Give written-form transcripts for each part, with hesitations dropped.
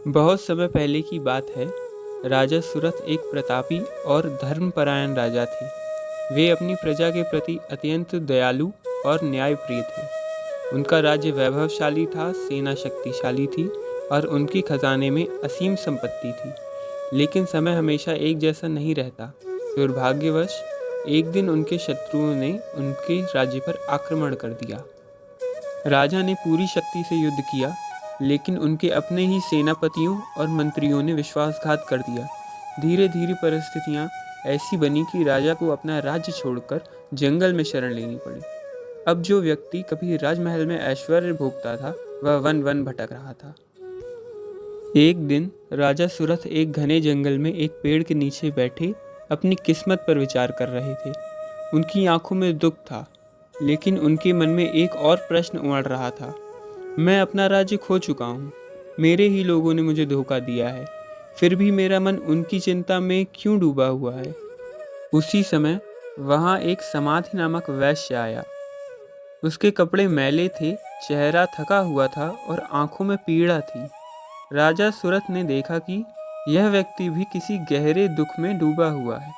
बहुत समय पहले की बात है। राजा सुरथ एक प्रतापी और धर्मपरायण राजा थे। वे अपनी प्रजा के प्रति अत्यंत दयालु और न्यायप्रिय थे। उनका राज्य वैभवशाली था, सेना शक्तिशाली थी और उनके खजाने में असीम संपत्ति थी। लेकिन समय हमेशा एक जैसा नहीं रहता। दुर्भाग्यवश एक दिन उनके शत्रुओं ने उनके राज्य पर आक्रमण कर दिया। राजा ने पूरी शक्ति से युद्ध किया, लेकिन उनके अपने ही सेनापतियों और मंत्रियों ने विश्वासघात कर दिया। धीरे धीरे परिस्थितियां ऐसी बनी कि राजा को अपना राज्य छोड़कर जंगल में शरण लेनी पड़ी। अब जो व्यक्ति कभी राजमहल में ऐश्वर्य भोगता था, वह वन वन भटक रहा था। एक दिन राजा सुरथ एक घने जंगल में एक पेड़ के नीचे बैठे अपनी किस्मत पर विचार कर रहे थे। उनकी आंखों में दुख था, लेकिन उनके मन में एक और प्रश्न उमड़ रहा था। मैं अपना राज्य खो चुका हूँ। मेरे ही लोगों ने मुझे धोखा दिया है। फिर भी मेरा मन उनकी चिंता में क्यों डूबा हुआ है? उसी समय वहाँ एक समाधि नामक वैश्य आया। उसके कपड़े मैले थे, चेहरा थका हुआ था और आंखों में पीड़ा थी। राजा सुरथ ने देखा कि यह व्यक्ति भी किसी गहरे दुख में डूबा हुआ है।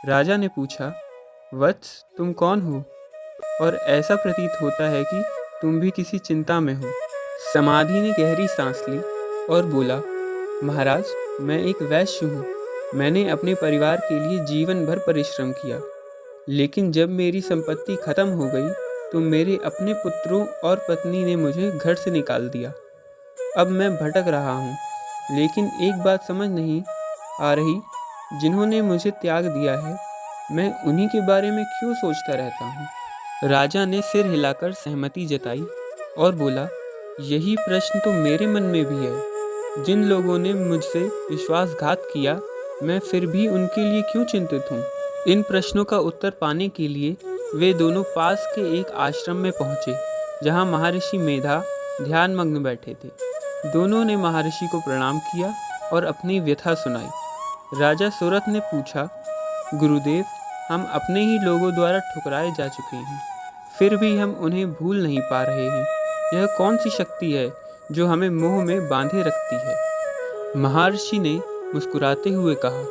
राजा ने पूछा, वत्स, तुम कौन हो? और ऐसा प्रतीत होता है कि तुम भी किसी चिंता में हो। समाधि ने गहरी सांस ली और बोला, महाराज, मैं एक वैश्य हूँ। मैंने अपने परिवार के लिए जीवन भर परिश्रम किया, लेकिन जब मेरी संपत्ति खत्म हो गई तो मेरे अपने पुत्रों और पत्नी ने मुझे घर से निकाल दिया। अब मैं भटक रहा हूँ, लेकिन एक बात समझ नहीं आ रही, जिन्होंने मुझे त्याग दिया है, मैं उन्हीं के बारे में क्यों सोचता रहता हूँ? राजा ने सिर हिलाकर सहमति जताई और बोला, यही प्रश्न तो मेरे मन में भी है। जिन लोगों ने मुझसे विश्वासघात किया, मैं फिर भी उनके लिए क्यों चिंतित हूँ? इन प्रश्नों का उत्तर पाने के लिए वे दोनों पास के एक आश्रम में पहुँचे, जहाँ महर्षि मेधा ध्यानमग्न बैठे थे। दोनों ने महर्षि को प्रणाम किया और अपनी व्यथा सुनाई। राजा सुरथ ने पूछा, गुरुदेव, हम अपने ही लोगों द्वारा ठुकराए जा चुके हैं, फिर भी हम उन्हें भूल नहीं पा रहे हैं। यह कौन सी शक्ति है जो हमें मोह में बांधे रखती है? महर्षि ने मुस्कुराते हुए कहा,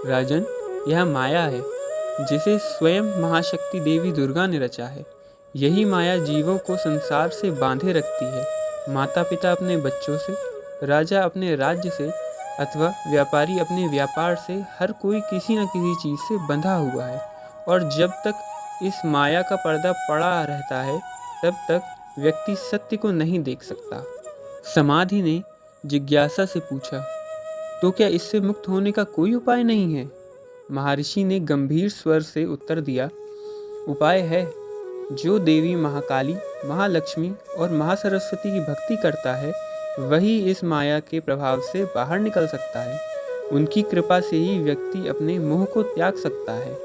राजन, यह माया है, जिसे स्वयं महाशक्ति देवी दुर्गा ने रचा है। यही माया जीवों को संसार से बांधे रखती है। माता पिता अपने बच्चों से, राजा अपने राज्य से अथवा व्यापारी अपने व्यापार से, हर कोई किसी न किसी चीज़ से बंधा हुआ है। और जब तक इस माया का पर्दा पड़ा रहता है, तब तक व्यक्ति सत्य को नहीं देख सकता। समाधि ने जिज्ञासा से पूछा, तो क्या इससे मुक्त होने का कोई उपाय नहीं है? महर्षि ने गंभीर स्वर से उत्तर दिया, उपाय है। जो देवी महाकाली, महालक्ष्मी और महासरस्वती की भक्ति करता है, वही इस माया के प्रभाव से बाहर निकल सकता है। उनकी कृपा से ही व्यक्ति अपने मोह को त्याग सकता है।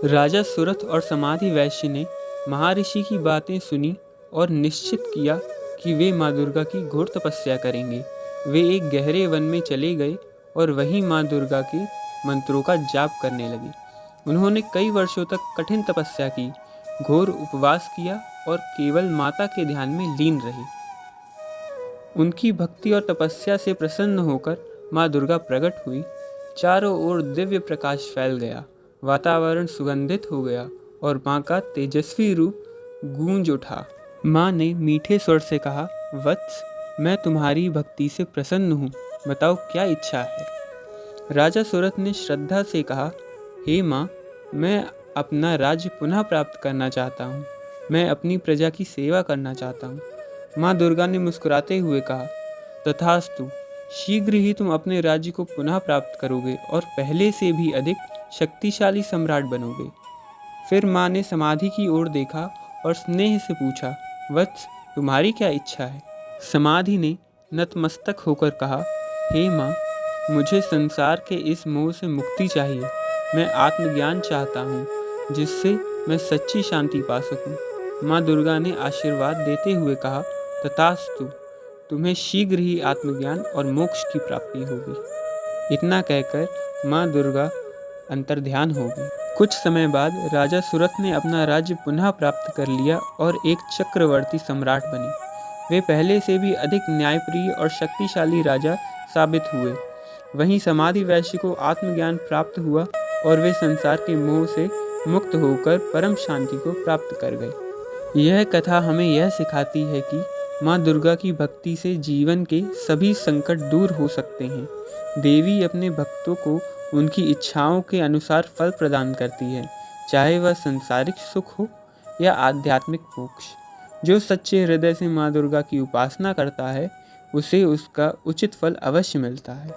राजा सुरथ और समाधि वैश्य ने महर्षि की बातें सुनी और निश्चित किया कि वे माँ दुर्गा की घोर तपस्या करेंगे। वे एक गहरे वन में चले गए और वहीं माँ दुर्गा के मंत्रों का जाप करने लगे। उन्होंने कई वर्षों तक कठिन तपस्या की, घोर उपवास किया और केवल माता के ध्यान में लीन रहे। उनकी भक्ति और तपस्या से प्रसन्न होकर माँ दुर्गा प्रकट हुई। चारों ओर दिव्य प्रकाश फैल गया, वातावरण सुगंधित हो गया और माँ का तेजस्वी रूप गूंज उठा। माँ ने मीठे स्वर से कहा, वत्स, मैं तुम्हारी भक्ति से प्रसन्न हूँ, बताओ क्या इच्छा है? राजा सुरथ ने श्रद्धा से कहा, हे माँ, मैं अपना राज्य पुनः प्राप्त करना चाहता हूँ। मैं अपनी प्रजा की सेवा करना चाहता हूँ। माँ दुर्गा ने मुस्कुराते हुए कहा, तथास्तु, शीघ्र ही तुम अपने राज्य को पुनः प्राप्त करोगे और पहले से भी अधिक शक्तिशाली सम्राट बनोगे। फिर माँ ने समाधि की ओर देखा और स्नेह से पूछा, वत्स, तुम्हारी क्या इच्छा है? समाधि ने नतमस्तक होकर कहा, हे माँ, मुझे संसार के इस मोह से मुक्ति चाहिए। मैं आत्मज्ञान चाहता हूँ, जिससे मैं सच्ची शांति पा सकूँ। माँ दुर्गा ने आशीर्वाद देते हुए कहा, तथास्तु, तुम्हें शीघ्र ही आत्मज्ञान और मोक्ष की प्राप्ति होगी। इतना कहकर माँ दुर्गा अंतर्ध्यान हो गई। कुछ समय बाद राजा सुरथ ने अपना राज्य पुनः प्राप्त कर लिया और एक चक्रवर्ती सम्राट बने। वे पहले से भी अधिक न्यायप्रिय और शक्तिशाली राजा साबित हुए। वहीं समाधि वैश्य को आत्मज्ञान प्राप्त हुआ और वे संसार के मोह से मुक्त होकर परम शांति को प्राप्त कर गए। यह कथा हमें यह सिखाती है कि माँ दुर्गा की भक्ति से जीवन के सभी संकट दूर हो सकते हैं। देवी अपने भक्तों को उनकी इच्छाओं के अनुसार फल प्रदान करती है, चाहे वह संसारिक सुख हो या आध्यात्मिक मोक्ष। जो सच्चे हृदय से माँ दुर्गा की उपासना करता है, उसे उसका उचित फल अवश्य मिलता है।